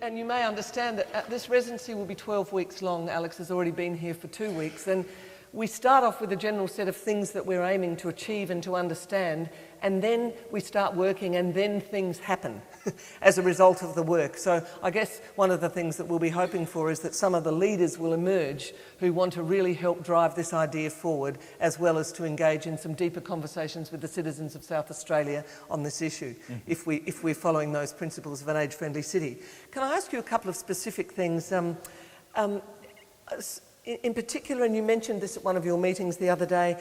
And you may understand that this residency will be 12 weeks long. Alex has already been here for 2 weeks. And we start off with a general set of things that we're aiming to achieve and to understand, and then we start working, and then things happen as a result of the work. So I guess one of the things that we'll be hoping for is that some of the leaders will emerge who want to really help drive this idea forward, as well as to engage in some deeper conversations with the citizens of South Australia on this issue, if we're following those principles of an age-friendly city. Can I ask you a couple of specific things? In particular, and you mentioned this at one of your meetings the other day,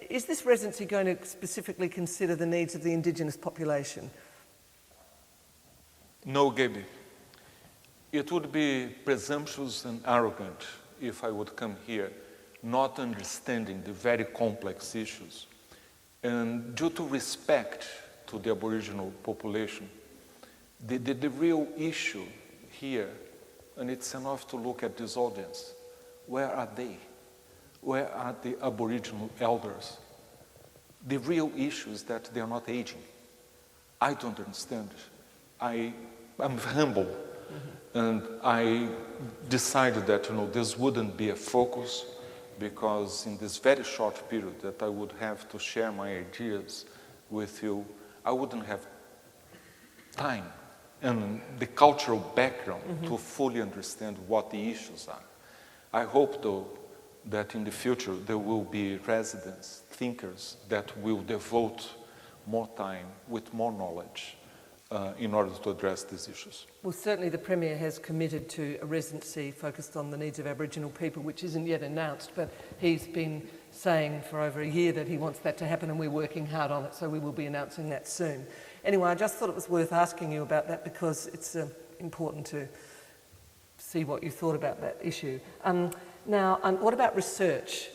is this residency going to specifically consider the needs of the Indigenous population? No, Gaby. It would be presumptuous and arrogant if I would come here not understanding the very complex issues. And due to respect to the Aboriginal population, the real issue here, and it's enough to look at this audience, where are they? Where are the Aboriginal elders? The real issue is that they are not aging. I don't understand. I'm humble, and I decided that this wouldn't be a focus, because in this very short period that I would have to share my ideas with you, I wouldn't have time and the cultural background to fully understand what the issues are. I hope, though, that in the future there will be residents, thinkers, that will devote more time with more knowledge in order to address these issues. Well, certainly the Premier has committed to a residency focused on the needs of Aboriginal people, which isn't yet announced, but he's been saying for over a year that he wants that to happen, and we're working hard on it, so we will be announcing that soon. Anyway, I just thought it was worth asking you about that, because it's important to see what you thought about that issue. Now, what about research?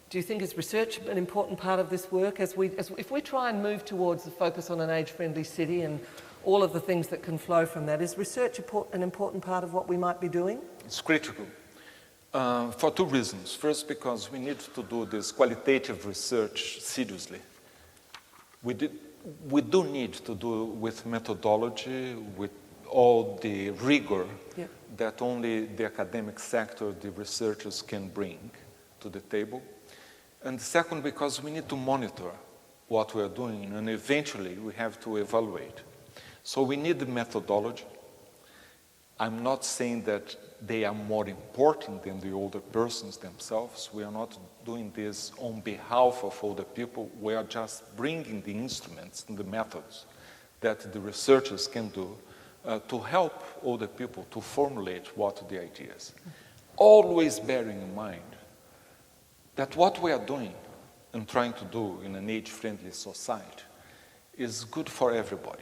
Do you think is research an important part of this work? If we try and move towards the focus on an age-friendly city and all of the things that can flow from that, is research an important part of what we might be doing? It's critical for two reasons. First, because we need to do this qualitative research seriously. We do need to do with methodology, with all the rigor that only the academic sector, the researchers can bring to the table. And second, because we need to monitor what we are doing, and eventually we have to evaluate. So we need the methodology. I'm not saying that they are more important than the older persons themselves. We are not doing this on behalf of older people. We are just bringing the instruments and the methods that the researchers can do to help older people to formulate what the ideas. Always bearing in mind that what we are doing and trying to do in an age-friendly society is good for everybody.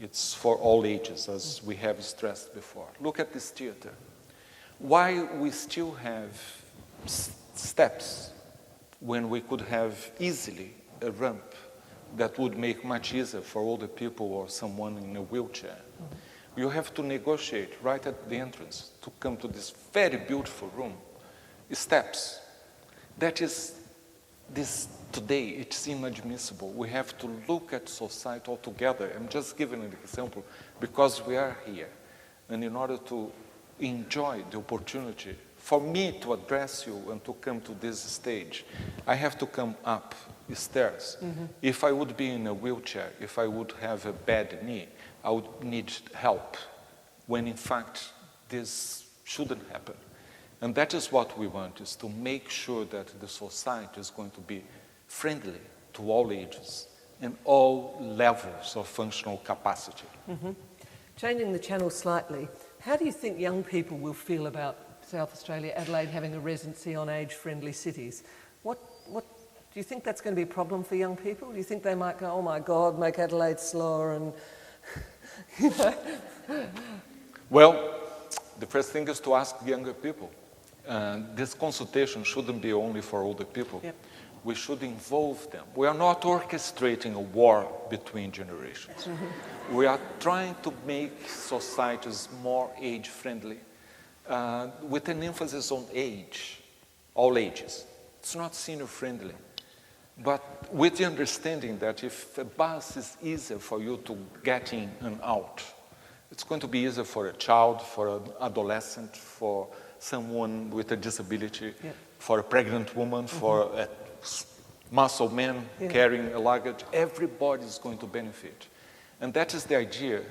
It's for all ages, as we have stressed before. Look at this theater. Why we still have steps when we could have easily a ramp that would make much easier for older people or someone in a wheelchair? You have to negotiate right at the entrance to come to this very beautiful room. Steps. That is, this today, it's inadmissible. We have to look at society altogether. I'm just giving an example because we are here. And in order to enjoy the opportunity for me to address you and to come to this stage, I have to come up the stairs. If I would be in a wheelchair, if I would have a bad knee, I would need help, when in fact this shouldn't happen. And that is what we want, is to make sure that the society is going to be friendly to all ages and all levels of functional capacity. Changing the channel slightly, how do you think young people will feel about South Australia, Adelaide, having a residency on age-friendly cities? What do you think that's going to be a problem for young people? Do you think they might go, oh my God, make Adelaide slower and... Well, the first thing is to ask younger people. This consultation shouldn't be only for older people. We should involve them. We are not orchestrating a war between generations. We are trying to make societies more age-friendly, with an emphasis on age, all ages. It's not senior-friendly. But with the understanding that if a bus is easier for you to get in and out, It's going to be easier for a child, for an adolescent, for someone with a disability, for a pregnant woman, for a muscle man carrying a luggage. Everybody is going to benefit. And that is the idea.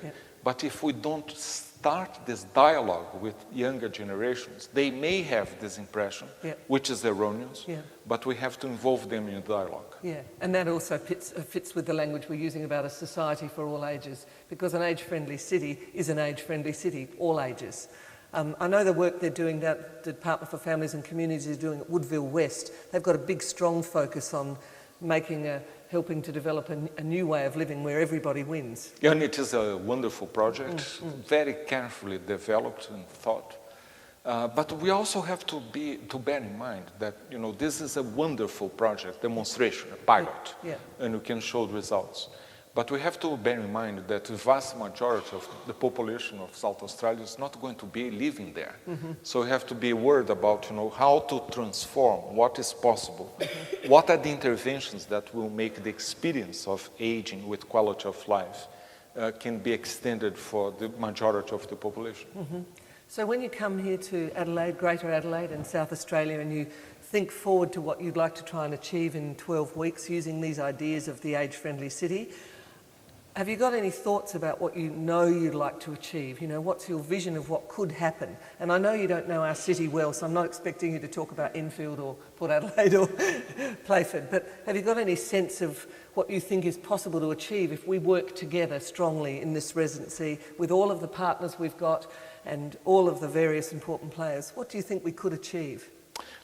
But if we don't start this dialogue with younger generations, they may have this impression, which is erroneous, but we have to involve them in dialogue. Yeah, and that also fits with the language we're using about a society for all ages, because an age-friendly city is an age-friendly city, all ages. I know the work they're doing, that the Department for Families and Communities is doing at Woodville West. They've got a big, strong focus on helping to develop a new way of living where everybody wins. Yeah, and it is a wonderful project, very carefully developed and thought. But we also have to bear in mind that, you know, this is a wonderful project, demonstration, a pilot, and we can show the results. But we have to bear in mind that the vast majority of the population of South Australia is not going to be living there. So we have to be worried about, you know, how to transform what is possible. What are the interventions that will make the experience of aging with quality of life can be extended for the majority of the population. So when you come here to Adelaide, Greater Adelaide and South Australia, and you think forward to what you'd like to try and achieve in 12 weeks using these ideas of the age-friendly city, have you got any thoughts about what you know you'd like to achieve? You know, what's your vision of what could happen? And I know you don't know our city well, so I'm not expecting you to talk about Enfield or Port Adelaide or Playford, but have you got any sense of what you think is possible to achieve if we work together strongly in this residency with all of the partners we've got and all of the various important players? What do you think we could achieve?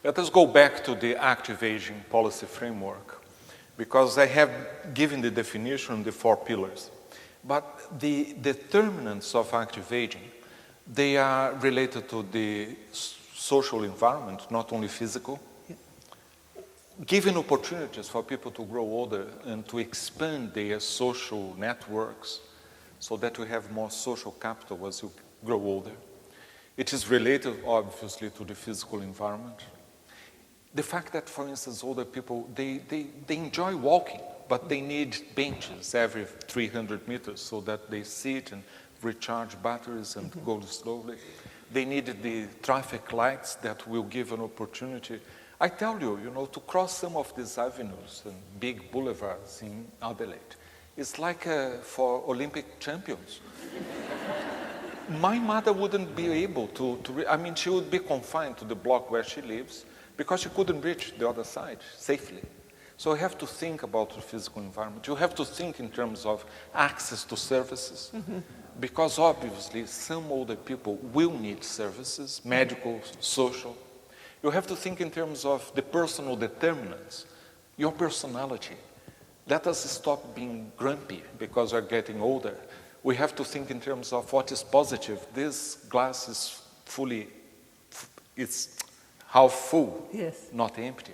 Let us go back to the active aging policy framework, because I have given the definition, the 4 pillars. But the determinants of active aging, they are related to the social environment, not only physical. Giving opportunities for people to grow older and to expand their social networks so that we have more social capital as you grow older. It is related, obviously, to the physical environment. The fact that, for instance, older people, they enjoy walking, but they need benches every 300 meters so that they sit and recharge batteries and go slowly. They need the traffic lights that will give an opportunity. I tell you, you know, to cross some of these avenues and big boulevards in Adelaide, it's like for Olympic champions. My mother wouldn't be able I mean, she would be confined to the block where she lives, because you couldn't reach the other side safely. So you have to think about the physical environment. You have to think in terms of access to services, because obviously some older people will need services, medical, social. You have to think in terms of the personal determinants, your personality. Let us stop being grumpy because we're getting older. We have to think in terms of what is positive. This glass is it's half full, not empty.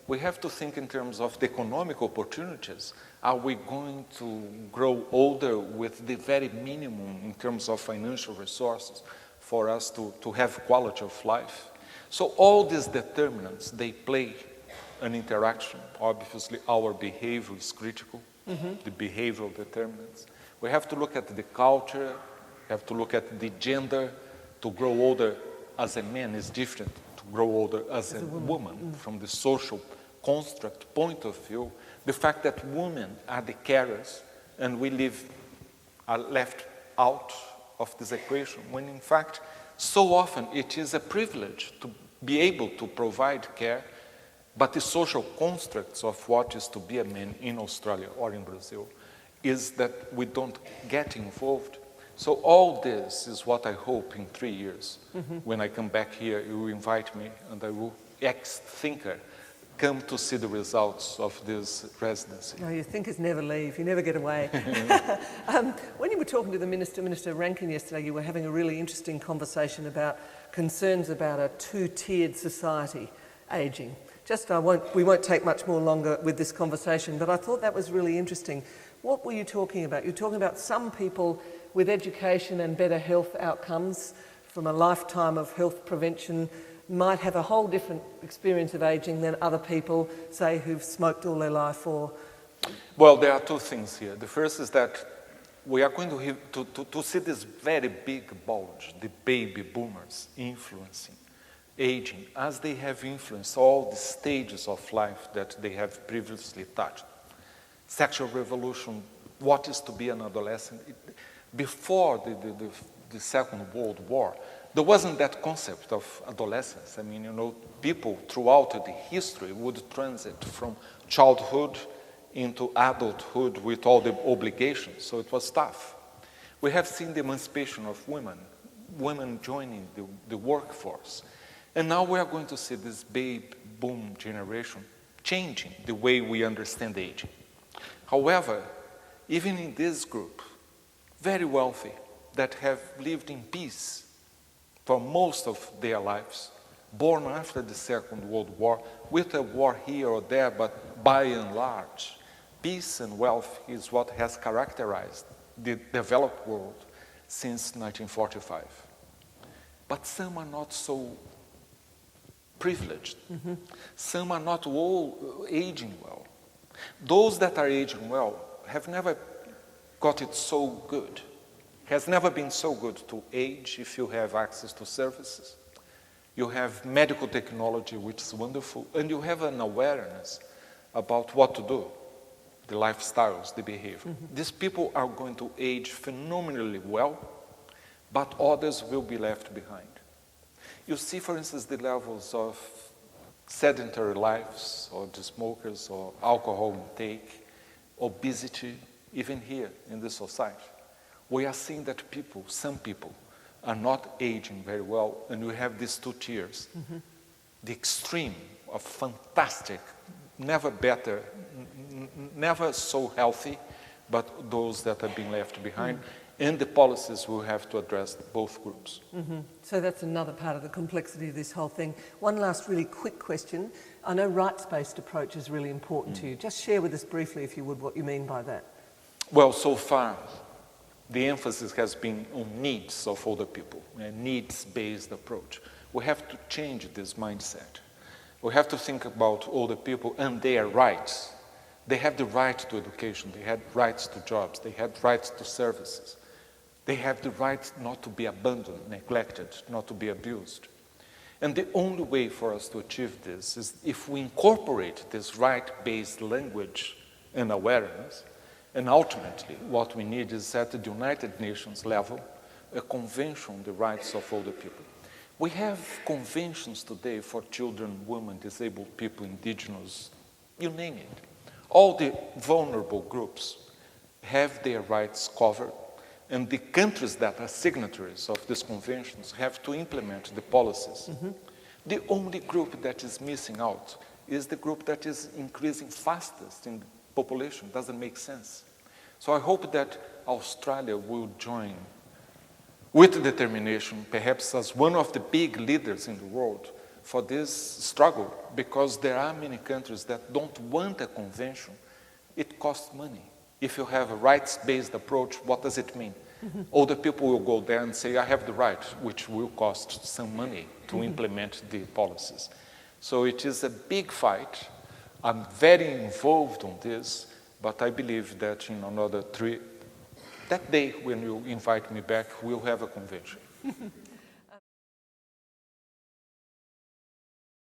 We have to think in terms of the economic opportunities. Are we going to grow older with the very minimum in terms of financial resources for us to have quality of life? So all these determinants, they play an interaction. Obviously, our behavior is critical, the behavioral determinants. We have to look at the culture, we have to look at the gender. To grow older as a man is different to grow older as a woman. From the social construct point of view, the fact that women are the carers and are left out of this equation, when in fact, so often it is a privilege to be able to provide care, but the social constructs of what is to be a man in Australia or in Brazil is that we don't get involved. So all this is what I hope in 3 years. When I come back here, you will invite me and I will, ex-thinker, come to see the results of this residency. No, your thinkers never leave. You never get away. When you were talking to the Minister Rankin yesterday, you were having a really interesting conversation about concerns about a 2-tiered society ageing. We won't take much more longer with this conversation, but I thought that was really interesting. What were you talking about? You're talking about some people with education and better health outcomes from a lifetime of health prevention might have a whole different experience of ageing than other people, say, who've smoked all their life or... Well, there are 2 things here. The first is that we are going to see this very big bulge, the baby boomers influencing aging, as they have influenced all the stages of life that they have previously touched. Sexual revolution, what is to be an adolescent? Before the Second World War, there wasn't that concept of adolescence. I mean, you know, people throughout the history would transit from childhood into adulthood with all the obligations, so it was tough. We have seen the emancipation of women joining the workforce. And now we are going to see this baby boom generation changing the way we understand aging. However, even in this group, very wealthy, that have lived in peace for most of their lives, born after the Second World War, with a war here or there, but by and large, peace and wealth is what has characterized the developed world since 1945. But some are not so privileged. Mm-hmm. Some are not all aging well. Those that are aging well have never got it so good. It has never been so good to age if you have access to services. You have medical technology, which is wonderful, and you have an awareness about what to do, the lifestyles, the behavior. Mm-hmm. These people are going to age phenomenally well, but others will be left behind. You see, for instance, the levels of sedentary lives, or the smokers, or alcohol intake, obesity, even here in this society. We are seeing that some people, are not aging very well, and we have these two tiers. Mm-hmm. The extreme of fantastic, never better, never so healthy, but those that have been left behind. And the policies will have to address both groups. Mm-hmm. So that's another part of the complexity of this whole thing. One last really quick question. I know rights-based approach is really important to you. Just share with us briefly, if you would, what you mean by that. Well, so far, the emphasis has been on needs of older people, a needs-based approach. We have to change this mindset. We have to think about older people and their rights. They have the right to education, they have rights to jobs, they have rights to services. They have the right not to be abandoned, neglected, not to be abused. And the only way for us to achieve this is if we incorporate this right-based language and awareness, and ultimately what we need is at the United Nations level, a convention on the rights of older people. We have conventions today for children, women, disabled people, indigenous, you name it. All the vulnerable groups have their rights covered, and the countries that are signatories of these conventions have to implement the policies. Mm-hmm. The only group that is missing out is the group that is increasing fastest in population. Doesn't make sense. So I hope that Australia will join with determination, perhaps as one of the big leaders in the world, for this struggle, because there are many countries that don't want a convention. It costs money. If you have a rights-based approach, what does it mean? Mm-hmm. Older people will go there and say, I have the right, which will cost some money to implement the policies. So it is a big fight. I'm very involved on this, but I believe that in another that day when you invite me back, we'll have a convention.